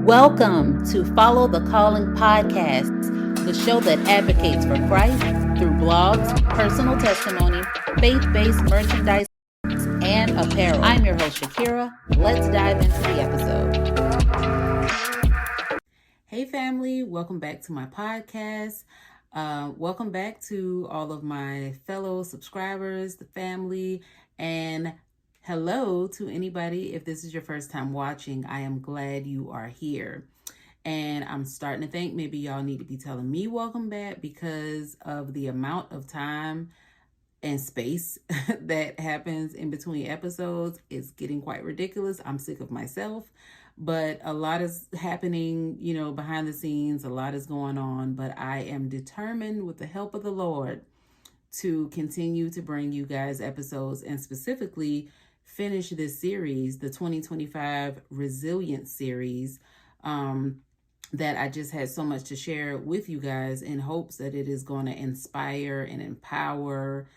Welcome to Follow the Calling podcast, the show that advocates for Christ through blogs, personal testimony, faith-based merchandise, and apparel. I'm your host, Shakira. Let's dive into the episode. Hey family, welcome back to my podcast. Welcome back to all of my fellow subscribers, the family, and hello to anybody. If this is your first time watching, I am glad you are here. And I'm starting to think maybe y'all need to be telling me welcome back because of the amount of time and space that happens in between episodes. It's getting quite ridiculous. I'm sick of myself, but a lot is happening, behind the scenes. A lot is going on, but I am determined with the help of the Lord to continue to bring you guys episodes and specifically finish this series, the 2025 Resilience series, that I just had so much to share with you guys in hopes that it is going to inspire and empower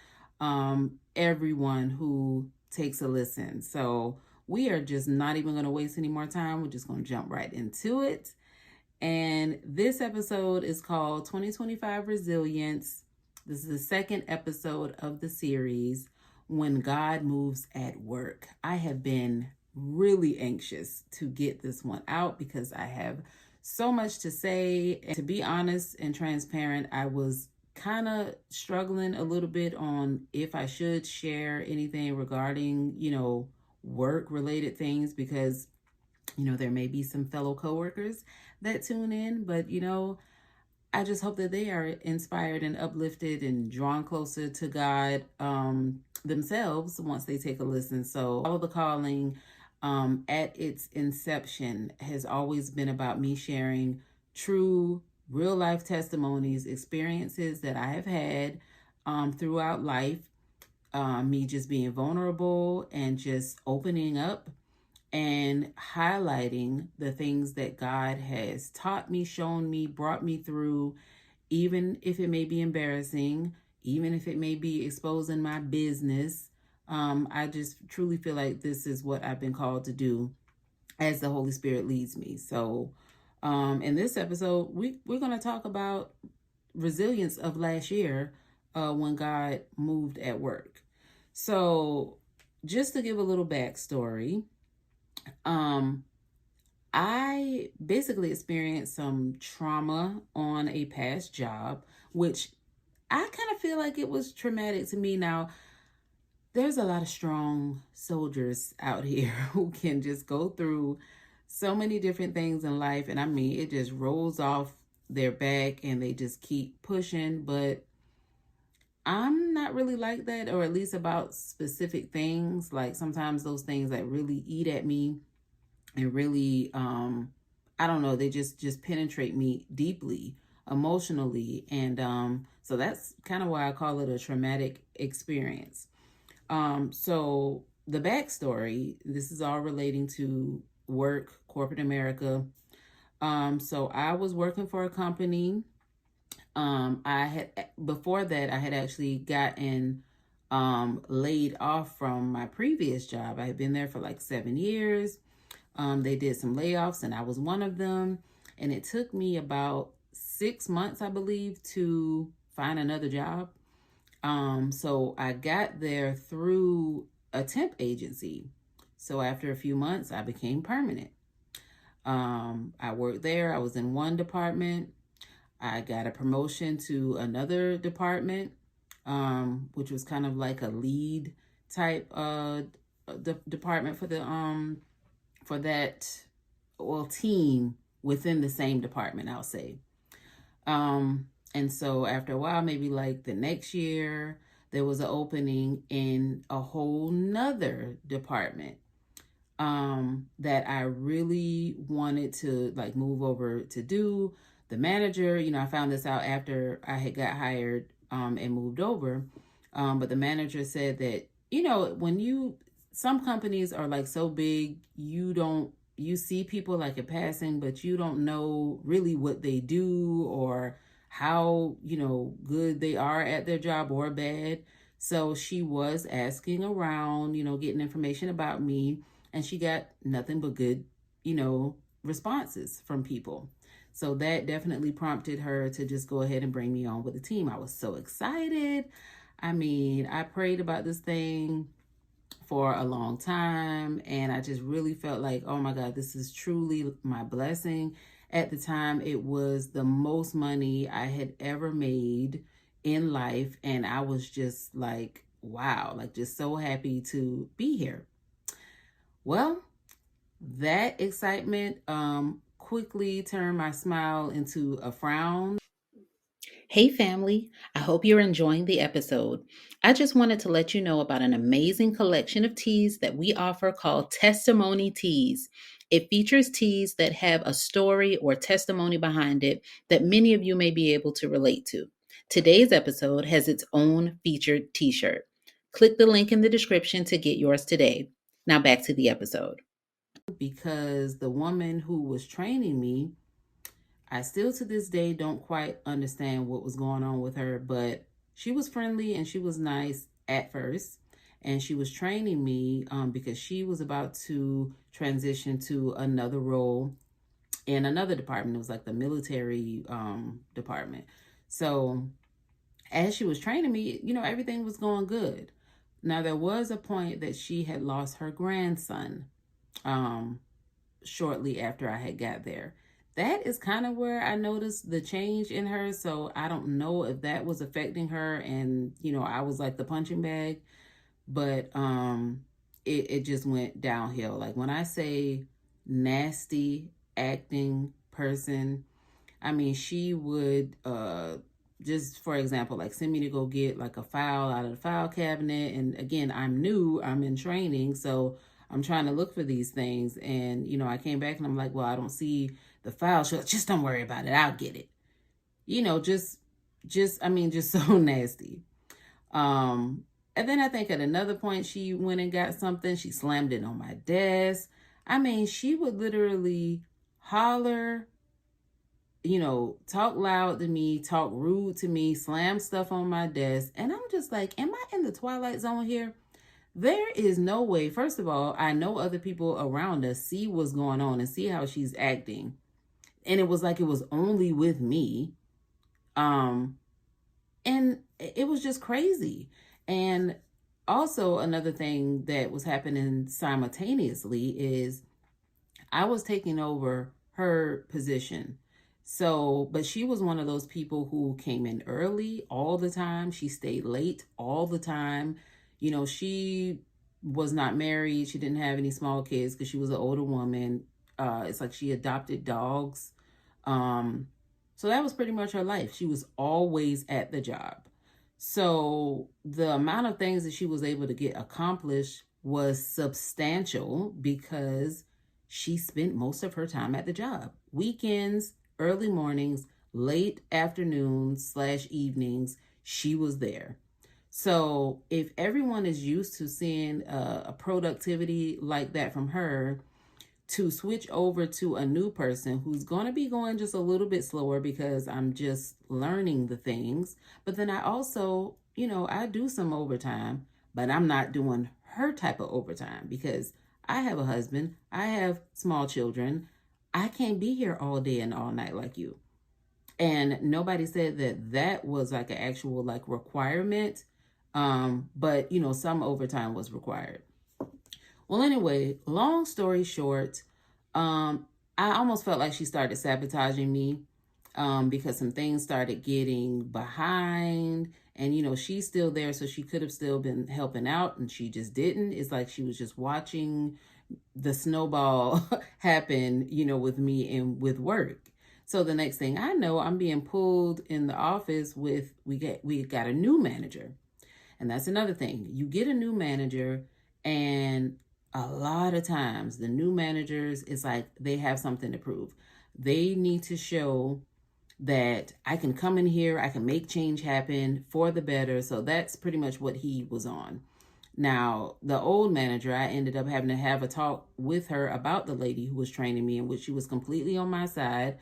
everyone who takes a listen. So we are just not even going to waste any more time. We're just going to jump right into it. And this episode is called 2025 Resilience. This is the second episode of the series, When God Moves at Work. I have been really anxious to get this one out because I have so much to say. And to be honest and transparent, I was kind of struggling a little bit on if I should share anything regarding, work related things because, there may be some fellow coworkers that tune in, but, I just hope that they are inspired and uplifted and drawn closer to God themselves once they take a listen. So Follow the Calling at its inception has always been about me sharing true real life testimonies, experiences that I have had throughout life, me just being vulnerable and just opening up and highlighting the things that God has taught me, shown me, brought me through, even if it may be embarrassing, even if it may be exposing my business. I just truly feel like this is what I've been called to do as the Holy Spirit leads me. So in this episode, we're going to talk about resilience of last year when God moved at work. So just to give a little backstory, I basically experienced some trauma on a past job, which I kind of feel like it was traumatic to me. Now, there's a lot of strong soldiers out here who can just go through so many different things in life. And I mean, it just rolls off their back and they just keep pushing. But I'm not really like that, or at least about specific things. Like sometimes those things that really eat at me and really, I don't know, they just penetrate me deeply, emotionally. And so that's kind of why I call it a traumatic experience. So the backstory, this is all relating to work, corporate America. So I was working for a company. Before that, I had actually gotten laid off from my previous job. I had been there for like 7 years. They did some layoffs and I was one of them. And it took me about 6 months, I believe, to find another job. So I got there through a temp agency. So after a few months, I became permanent. I worked there. I was in one department. I got a promotion to another department, which was kind of like a lead type department for the team within the same department, I'll say. And so after a while, maybe like the next year, there was an opening in a whole nother department that I really wanted to like move over to do. The manager, I found this out after I had got hired and moved over. But the manager said that, some companies are like so big, you see people like in passing, but you don't know really what they do or how, good they are at their job or bad. So she was asking around, getting information about me, and she got nothing but good, responses from people. So that definitely prompted her to just go ahead and bring me on with the team. I was so excited. I mean, I prayed about this thing for a long time, and I just really felt like, oh my God, this is truly my blessing. At the time, it was the most money I had ever made in life, and I was just like, wow, like just so happy to be here. Well, that excitement quickly turned my smile into a frown. Hey, family. I hope you're enjoying the episode. I just wanted to let you know about an amazing collection of teas that we offer called Testimony Teas. It features teas that have a story or testimony behind it that many of you may be able to relate to. Today's episode has its own featured t shirt. Click the link in the description to get yours today. Now, back to the episode. Because the woman who was training me, I still to this day don't quite understand what was going on with her, but she was friendly and she was nice at first. And she was training me because she was about to transition to another role in another department. It was like the military department. So as she was training me, everything was going good. Now, there was a point that she had lost her grandson. Shortly after I had got there. That is kind of where I noticed the change in her. So I don't know if that was affecting her and, I was like the punching bag, but it just went downhill. Like when I say nasty acting person, I mean, she would just, for example, like send me to go get like a file out of the file cabinet. And again, I'm new, I'm in training. So I'm trying to look for these things. And, I came back and I'm like, well, I don't see the file. She's like, just don't worry about it. I'll get it. Just so nasty. And then I think at another point, she went and got something. She slammed it on my desk. I mean, she would literally holler, talk loud to me, talk rude to me, slam stuff on my desk. And I'm just like, am I in the Twilight Zone here? There is no way. First of all, I know other people around us see what's going on and see how she's acting. And it was like it was only with me. And it was just crazy. And also another thing that was happening simultaneously is I was taking over her position. So, but she was one of those people who came in early all the time. She stayed late all the time. She was not married. She didn't have any small kids because she was an older woman. It's like she adopted dogs. So that was pretty much her life. She was always at the job. So the amount of things that she was able to get accomplished was substantial because she spent most of her time at the job. Weekends, early mornings, late afternoons / evenings, she was there. So if everyone is used to seeing a productivity like that from her, to switch over to a new person who's going to be going just a little bit slower because I'm just learning the things. But then I also, I do some overtime, but I'm not doing her type of overtime because I have a husband, I have small children. I can't be here all day and all night like you. And nobody said that was like an actual like requirement. But some overtime was required. Well, anyway, long story short, I almost felt like she started sabotaging me because some things started getting behind. And, she's still there, so she could have still been helping out, and she just didn't. It's like she was just watching the snowball happen, with me and with work. So the next thing I know, I'm being pulled in the office with, we got a new manager. And that's another thing. You get a new manager, and a lot of times the new managers, it's like they have something to prove. They need to show that I can come in here, I can make change happen for the better. So that's pretty much what he was on. Now, the old manager, I ended up having to have a talk with her about the lady who was training me, in which she was completely on my side,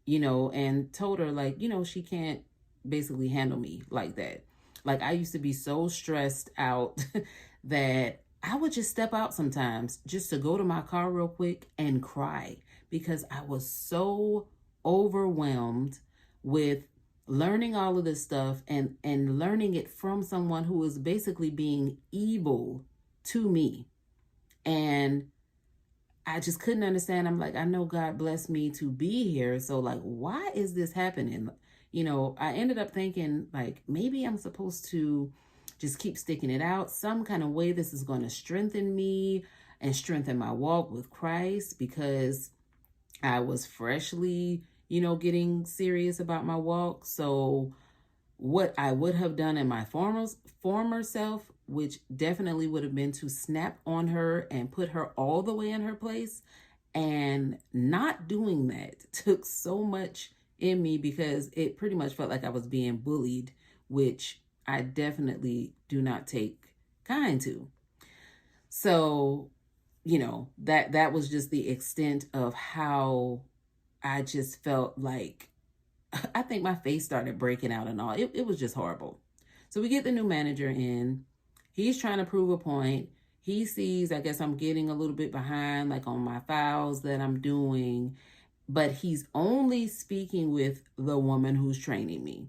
and told her, like, she can't basically handle me like that. Like, I used to be so stressed out that I would just step out sometimes just to go to my car real quick and cry because I was so overwhelmed with learning all of this stuff and learning it from someone who was basically being evil to me. And I just couldn't understand. I'm like, I know God blessed me to be here. So like, why is this happening? I ended up thinking like, maybe I'm supposed to just keep sticking it out. Some kind of way this is going to strengthen me and strengthen my walk with Christ, because I was freshly, getting serious about my walk. So what I would have done in my former self, which definitely would have been to snap on her and put her all the way in her place, and not doing that took so much in me, because it pretty much felt like I was being bullied, which I definitely do not take kind to. So, that was just the extent of how I just felt like, I think my face started breaking out and all. It was just horrible. So we get the new manager in. He's trying to prove a point. He sees, I guess I'm getting a little bit behind, like on my files that I'm doing, but he's only speaking with the woman who's training me.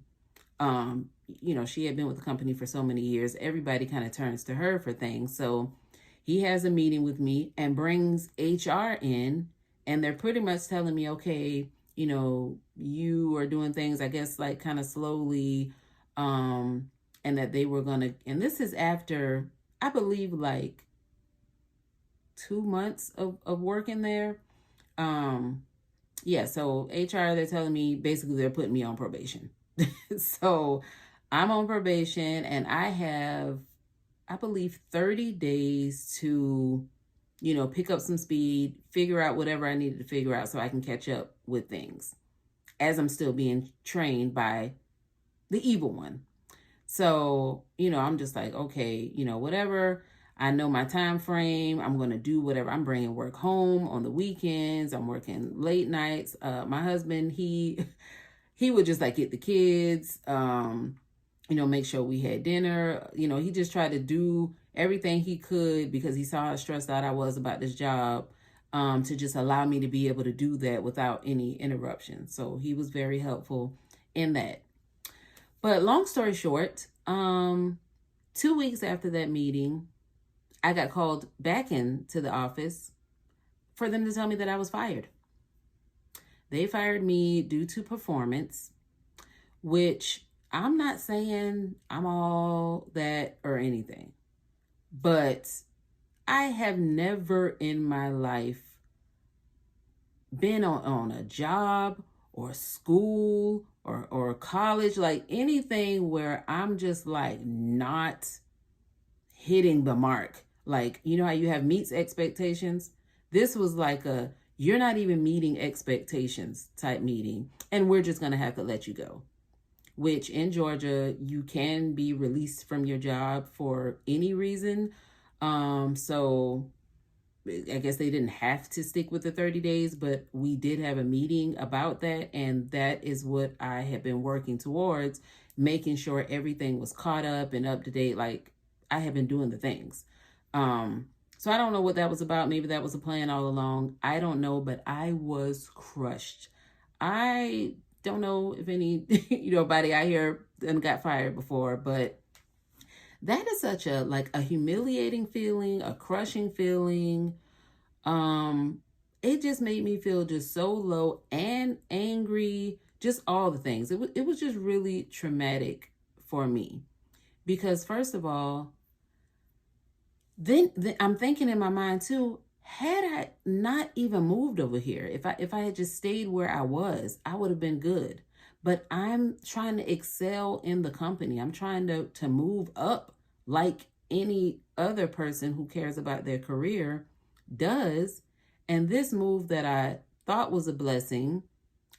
She had been with the company for so many years. Everybody kind of turns to her for things. So he has a meeting with me and brings HR in, and they're pretty much telling me, okay, you are doing things, I guess, like kind of slowly, and that they were going to, and this is after, I believe, like 2 months of working there. So HR, they're telling me basically they're putting me on probation. So I'm on probation, and I have, I believe, 30 days to, pick up some speed, figure out whatever I needed to figure out so I can catch up with things as I'm still being trained by the evil one. So, I'm just like, okay, whatever. I know my time frame. I'm going to do whatever. I'm bringing work home on the weekends. I'm working late nights. My husband, he would just like get the kids, make sure we had dinner. He just tried to do everything he could, because he saw how stressed out I was about this job, to just allow me to be able to do that without any interruption. So he was very helpful in that. But long story short, 2 weeks after that meeting, I got called back into the office for them to tell me that I was fired. They fired me due to performance, which I'm not saying I'm all that or anything, but I have never in my life been on a job or school or college, like anything where I'm just like not hitting the mark. Like, how you have meets expectations? This was like you're not even meeting expectations type meeting, and we're just going to have to let you go. Which in Georgia, you can be released from your job for any reason. So I guess they didn't have to stick with the 30 days, but we did have a meeting about that. And that is what I have been working towards, making sure everything was caught up and up to date. Like, I have been doing the things. So I don't know what that was about. Maybe that was a plan all along. I don't know, but I was crushed. I don't know if any, body out here got fired before, but that is such a humiliating feeling, a crushing feeling. It just made me feel just so low and angry, just all the things. It was just really traumatic for me, because first of all, then I'm thinking in my mind too, had I not even moved over here, if I had just stayed where I was, I would have been good. But I'm trying to excel in the company. I'm trying to move up like any other person who cares about their career does. And this move that I thought was a blessing,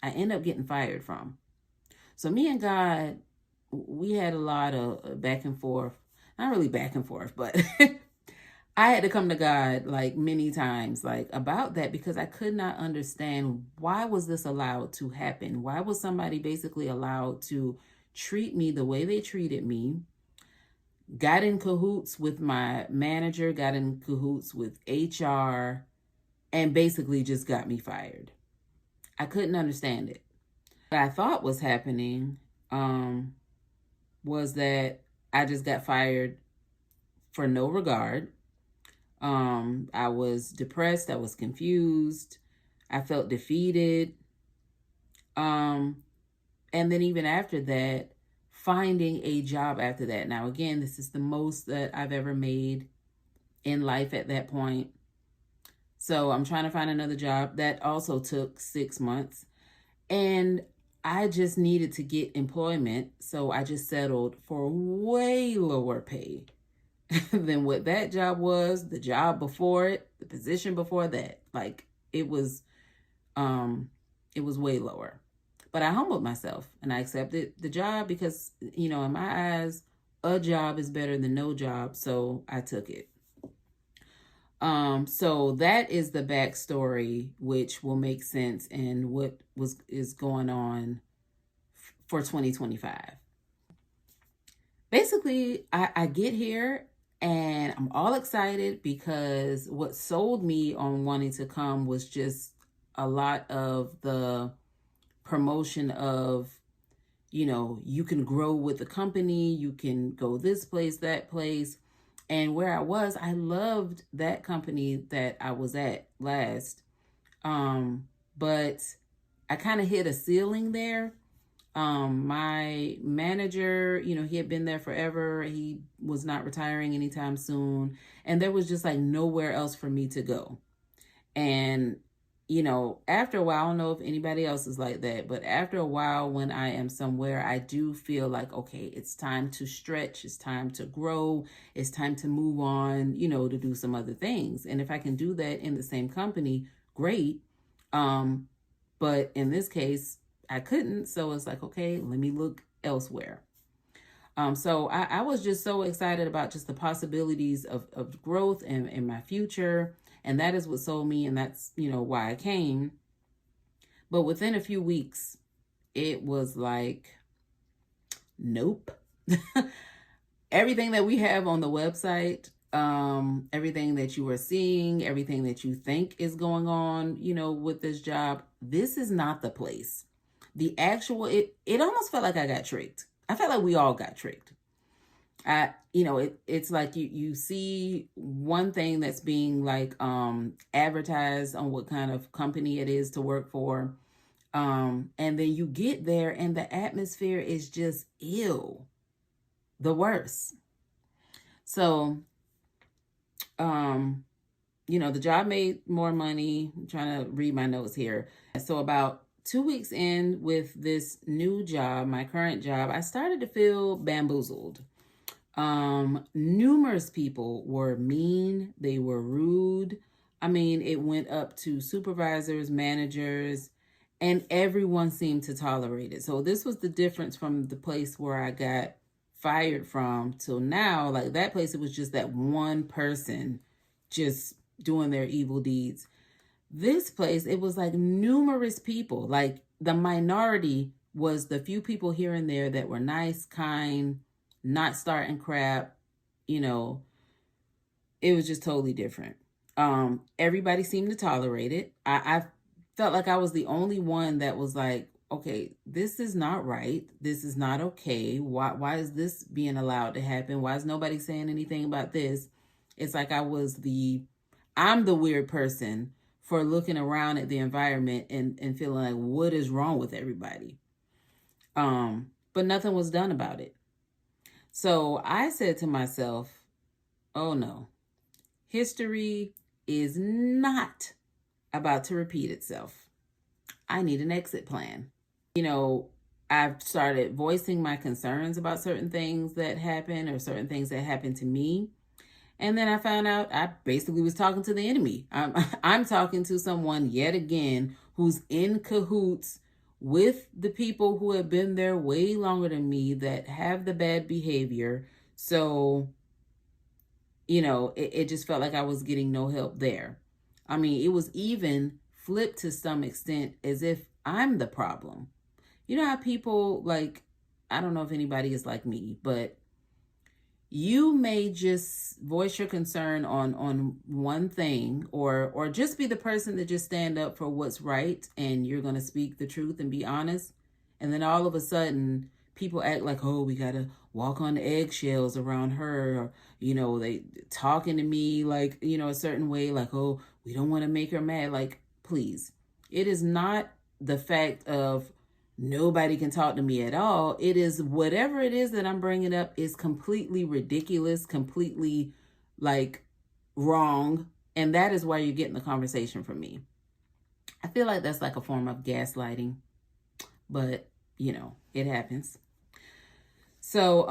I end up getting fired from. So me and God, we had a lot of back and forth. Not really back and forth, but I had to come to God like many times, like about that, because I could not understand, why was this allowed to happen? Why was somebody basically allowed to treat me the way they treated me? Got in cahoots with my manager, got in cahoots with HR, and basically just got me fired. I couldn't understand it. What I thought was happening was that I just got fired for no regard. I was depressed. I was confused. I felt defeated. And then even after that, finding a job after that. Now, again, this is the most that I've ever made in life at that point. So I'm trying to find another job. That also took 6 months. And I just needed to get employment. So I just settled for way lower pay than what that job was, the job before it, the position before that. Like it was way lower. But I humbled myself and I accepted the job because, in my eyes, a job is better than no job. So I took it. So that is the backstory, which will make sense in what is going on for 2025. Basically, I get here and I'm all excited because what sold me on wanting to come was just a lot of the promotion of, you can grow with the company, you can go this place, that place. And where I was, I loved that company that I was at last. But I kind of hit a ceiling there. My manager, he had been there forever. He was not retiring anytime soon. And there was just like nowhere else for me to go. And, after a while, I don't know if anybody else is like that, but after a while, when I am somewhere, I do feel like, okay, it's time to stretch. It's time to grow. It's time to move on, to do some other things. And if I can do that in the same company, great. But in this case, I couldn't. So it's like, okay, let me look elsewhere. So I was just so excited about just the possibilities of growth and in my future. And that is what sold me. And that's, why I came. But within a few weeks, it was like, nope. Everything that we have on the website, everything that you are seeing, everything that you think is going on, with this job, this is not the place. The actual, it almost felt like I got tricked. I felt like we all got tricked. It's like you see one thing that's being like advertised on what kind of company it is to work for. And then you get there and the atmosphere is just ill. The worst. So, the job made more money. I'm trying to read my notes here. So about 2 weeks in with this new job, my current job, I started to feel bamboozled. Numerous people were mean. They were rude. I mean, it went up to supervisors, managers, and everyone seemed to tolerate it. So this was the difference from the place where I got fired from till now. Like that place, it was just that one person just doing their evil deeds. This place, it was like numerous people. Like the minority was the few people here and there that were nice, kind, not starting crap. It was just totally different. Everybody seemed to tolerate it. I felt like I was the only one that was like, okay, this is not right. This is not okay. Why is this being allowed to happen? Why is nobody saying anything about this? It's like I'm the weird person for looking around at the environment and feeling like, what is wrong with everybody? But nothing was done about it. So I said to myself, oh no, history is not about to repeat itself. I need an exit plan. I've started voicing my concerns about certain things that happen or certain things that happen to me. And then I found out I basically was talking to the enemy. I'm talking to someone yet again who's in cahoots with the people who have been there way longer than me that have the bad behavior. So, it just felt like I was getting no help there. I mean, it was even flipped to some extent as if I'm the problem. You know how people like, I don't know if anybody is like me, but You may just voice your concern on one thing, or just be the person that just stand up for what's right, and you're going to speak the truth and be honest. And then all of a sudden people act like, oh, we got to walk on eggshells around her, or they talking to me like, a certain way, like, oh, we don't want to make her mad. Like, please, it is not the fact of nobody can talk to me at all. It is whatever it is that I'm bringing up is completely ridiculous, completely like wrong. And that is why you're getting the conversation from me. I feel like that's like a form of gaslighting, but it happens. So,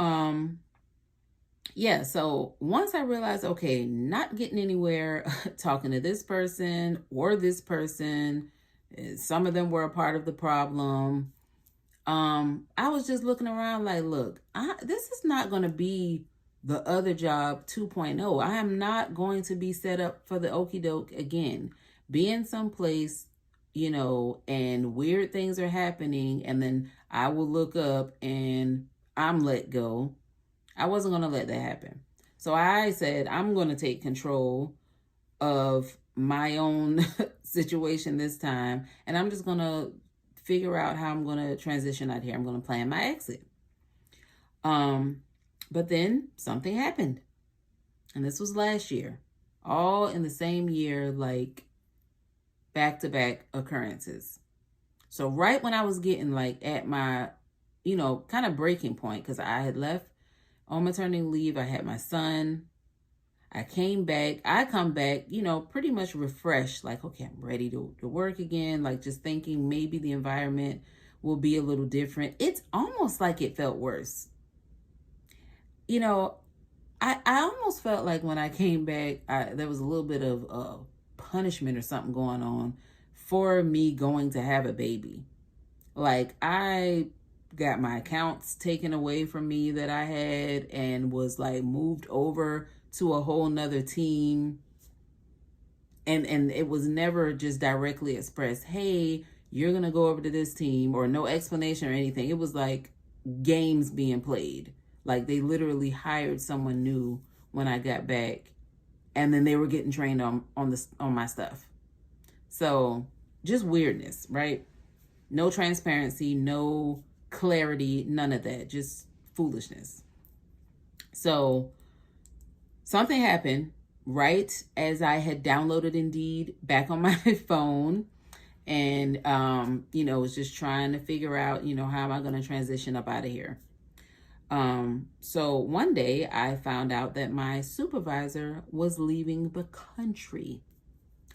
yeah, so once I realized, okay, not getting anywhere talking to this person or this person, some of them were a part of the problem. I was just looking around like, look, this is not going to be the other job 2.0. I am not going to be set up for the okie doke again. Being someplace, and weird things are happening, and then I will look up and I'm let go. I wasn't going to let that happen. So I said, I'm going to take control of my own situation this time, and I'm just going to figure out how I'm going to transition out here. I'm going to plan my exit. But then something happened. And this was last year. All in the same year, like back-to-back occurrences. So right when I was getting like at my, kind of breaking point, because I had left on maternity leave. I had my son. I came back. I come back, pretty much refreshed. Like, okay, I'm ready to work again. Like, just thinking maybe the environment will be a little different. It's almost like it felt worse. I almost felt like when I came back, there was a little bit of punishment or something going on for me going to have a baby. Like, I got my accounts taken away from me that I had and was like moved over to a whole nother team. And it was never just directly expressed, hey, you're going to go over to this team, or no explanation or anything. It was like games being played. Like, they literally hired someone new when I got back, and then they were getting trained on my stuff. So just weirdness, right? No transparency, no clarity, none of that, just foolishness. So something happened right as I had downloaded Indeed back on my phone, and was just trying to figure out, how am I going to transition up out of here. So one day I found out that my supervisor was leaving the country.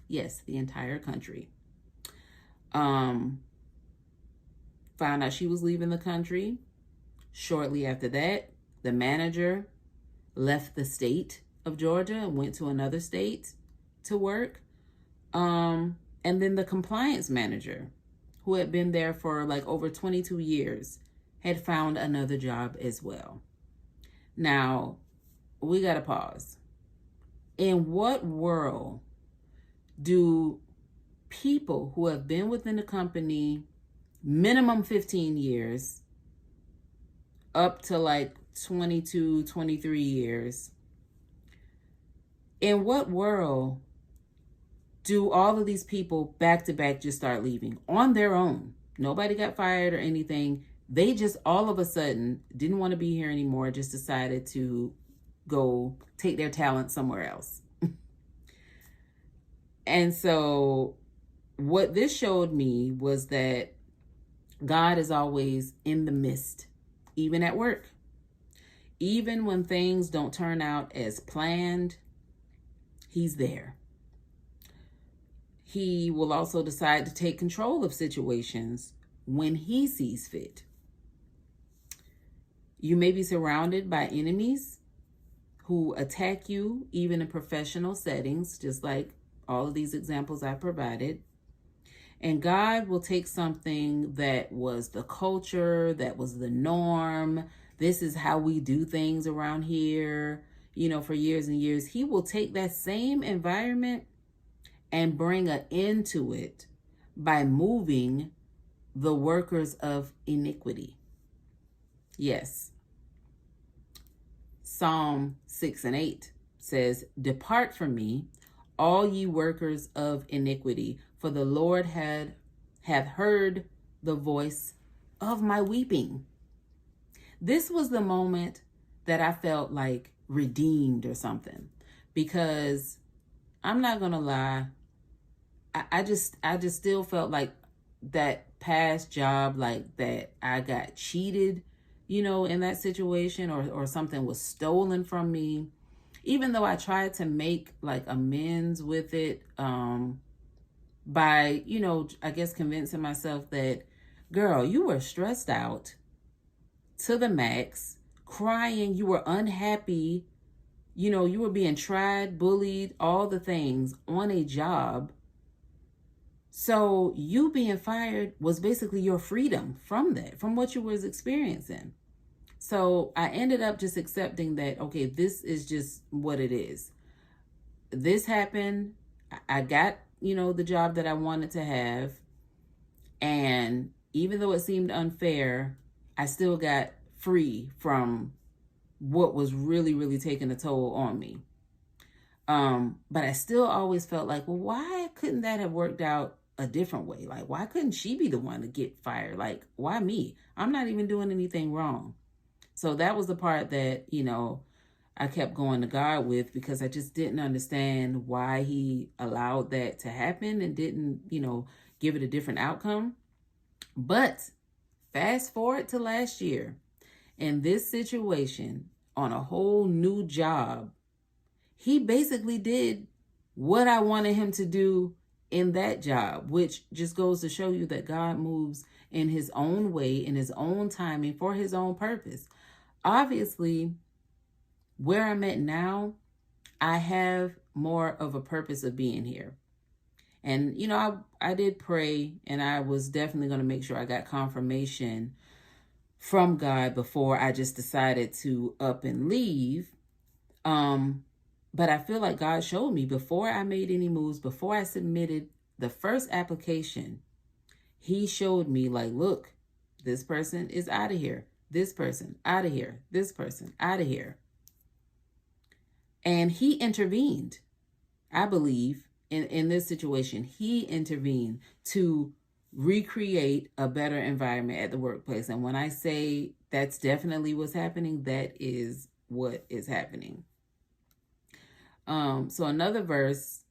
Yes, the entire country. Found out she was leaving the country. Shortly after that, the manager left the state of Georgia and went to another state to work. And then the compliance manager, who had been there for like over 22 years, had found another job as well. Now, we got to pause. In what world do people who have been within the company minimum 15 years up to like 22, 23 years, in what world do all of these people back to back just start leaving on their own? Nobody got fired or anything. They just all of a sudden didn't want to be here anymore, just decided to go take their talent somewhere else. And so what this showed me was that God is always in the midst, even at work. Even when things don't turn out as planned, He's there. He will also decide to take control of situations when He sees fit. You may be surrounded by enemies who attack you, even in professional settings, just like all of these examples I provided. And God will take something that was the culture, that was the norm. This is how we do things around here, for years and years. He will take that same environment and bring an end to it by moving the workers of iniquity. Yes. Psalm 6:8 says, "Depart from me, all ye workers of iniquity, for the Lord hath heard the voice of my weeping." This was the moment that I felt like redeemed or something, because I'm not gonna lie, I just still felt like that past job, like that I got cheated, in that situation, or something was stolen from me. Even though I tried to make like amends with it, by, I guess convincing myself that, girl, you were stressed out to the max, crying, you were unhappy, you were being tried, bullied, all the things on a job. So you being fired was basically your freedom from that, from what you was experiencing. So I ended up just accepting that, okay, this is just what it is. This happened. I got, the job that I wanted to have. And even though it seemed unfair, I still got free from what was really, really taking a toll on me. But I still always felt like, well, why couldn't that have worked out a different way? Like, why couldn't she be the one to get fired? Like, why me? I'm not even doing anything wrong. So that was the part that, I kept going to God with, because I just didn't understand why he allowed that to happen and didn't, give it a different outcome. But fast forward to last year, in this situation, on a whole new job, he basically did what I wanted him to do in that job, which just goes to show you that God moves in his own way, in his own timing, for his own purpose. Obviously, where I'm at now, I have more of a purpose of being here. And, I did pray, and I was definitely going to make sure I got confirmation from God before I just decided to up and leave. But I feel like God showed me before I made any moves, before I submitted the first application, he showed me like, look, this person is out of here. This person out of here. This person out of here. And he intervened, I believe, in this situation. He intervened to recreate a better environment at the workplace. And when I say that's definitely what's happening, that is what is happening. So another verse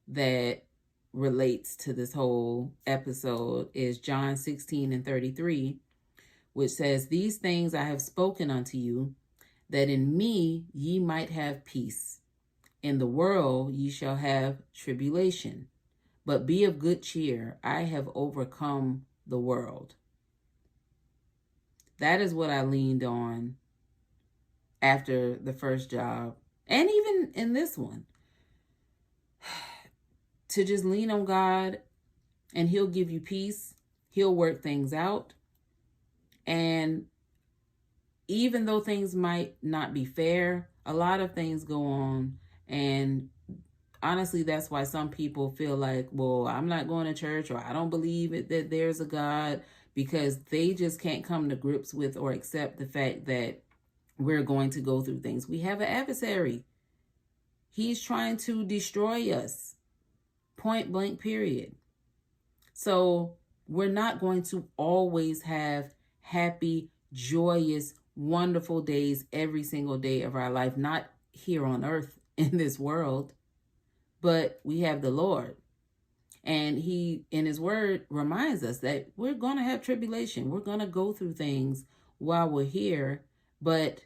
that relates to this whole episode is John 16:33, which says, "These things I have spoken unto you, that in me ye might have peace. In the world ye shall have tribulation, but be of good cheer. I have overcome the world." That is what I leaned on after the first job, and even in this one, to just lean on God, and he'll give you peace. He'll work things out. And even though things might not be fair, a lot of things go on. And honestly, that's why some people feel like, well, I'm not going to church, or I don't believe it, that there's a God, because they just can't come to grips with or accept the fact that we're going to go through things. We have an adversary. He's trying to destroy us. Point blank, period. So we're not going to always have happy, joyous, wonderful days every single day of our life, not here on earth in this world, but we have the Lord. And he, in his word, reminds us that we're going to have tribulation. We're going to go through things while we're here, but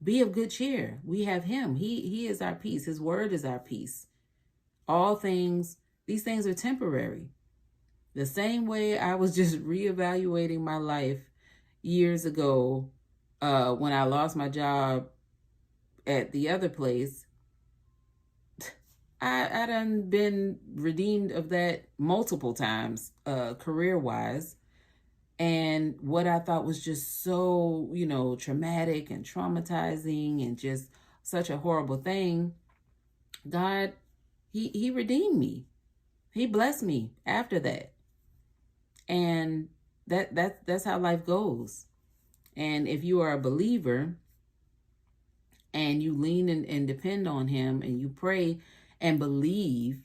be of good cheer. We have him. He is our peace. His word is our peace. All things, these things are temporary. The same way I was just reevaluating my life years ago when I lost my job at the other place, I done been redeemed of that multiple times, career-wise. And what I thought was just so, traumatic and traumatizing and just such a horrible thing, God, he redeemed me. He blessed me after that. And that's how life goes. And if you are a believer and you lean and depend on him, and you pray and believe,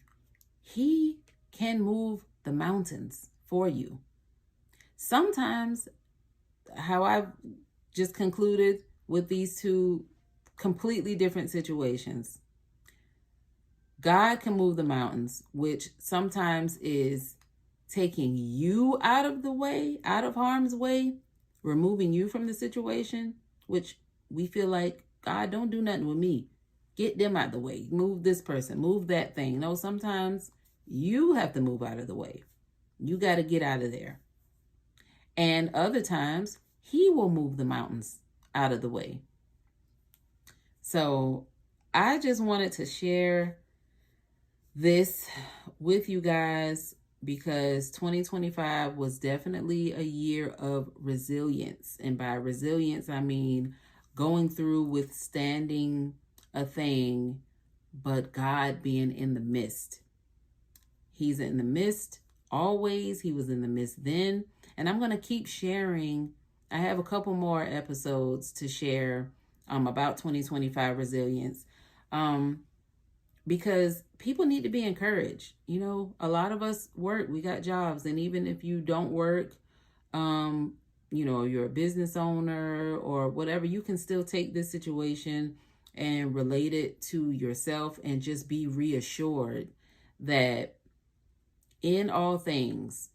he can move the mountains for you. Sometimes, how I've just concluded with these two completely different situations, God can move the mountains, which sometimes is taking you out of the way, out of harm's way, removing you from the situation, which we feel like, God, don't do nothing with me. Get them out of the way. Move this person, move that thing. No, sometimes you have to move out of the way. You got to get out of there. And other times, he will move the mountains out of the way. So I just wanted to share this with you guys because 2025 was definitely a year of resilience. And by resilience, I mean going through, withstanding a thing, but God being in the midst. He's in the midst always. He was in the midst then. And I'm going to keep sharing. I have a couple more episodes to share about 2025 resilience because people need to be encouraged. You know, a lot of us work, we got jobs. And even if you don't work, you know, you're a business owner or whatever, you can still take this situation and relate it to yourself and just be reassured that in all things,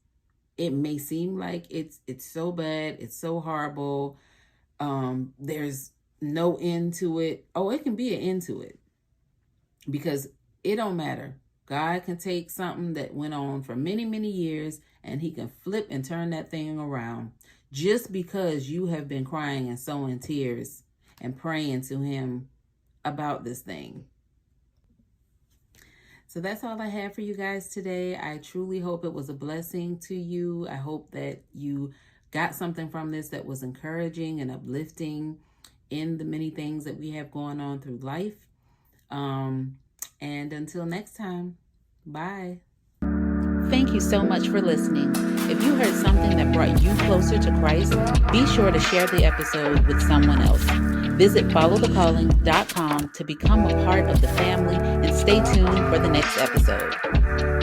it may seem like it's so bad, it's so horrible, there's no end to it. Oh, it can be an end to it because it don't matter. God can take something that went on for many, many years and he can flip and turn that thing around just because you have been crying and sowing tears and praying to him about this thing. So that's all I have for you guys today. I truly hope it was a blessing to you. I hope that you got something from this that was encouraging and uplifting in the many things that we have going on through life. And until next time, bye. Thank you so much for listening. If you heard something that brought you closer to Christ, be sure to share the episode with someone else. Visit followthecalling.com to become a part of the family and stay tuned for the next episode.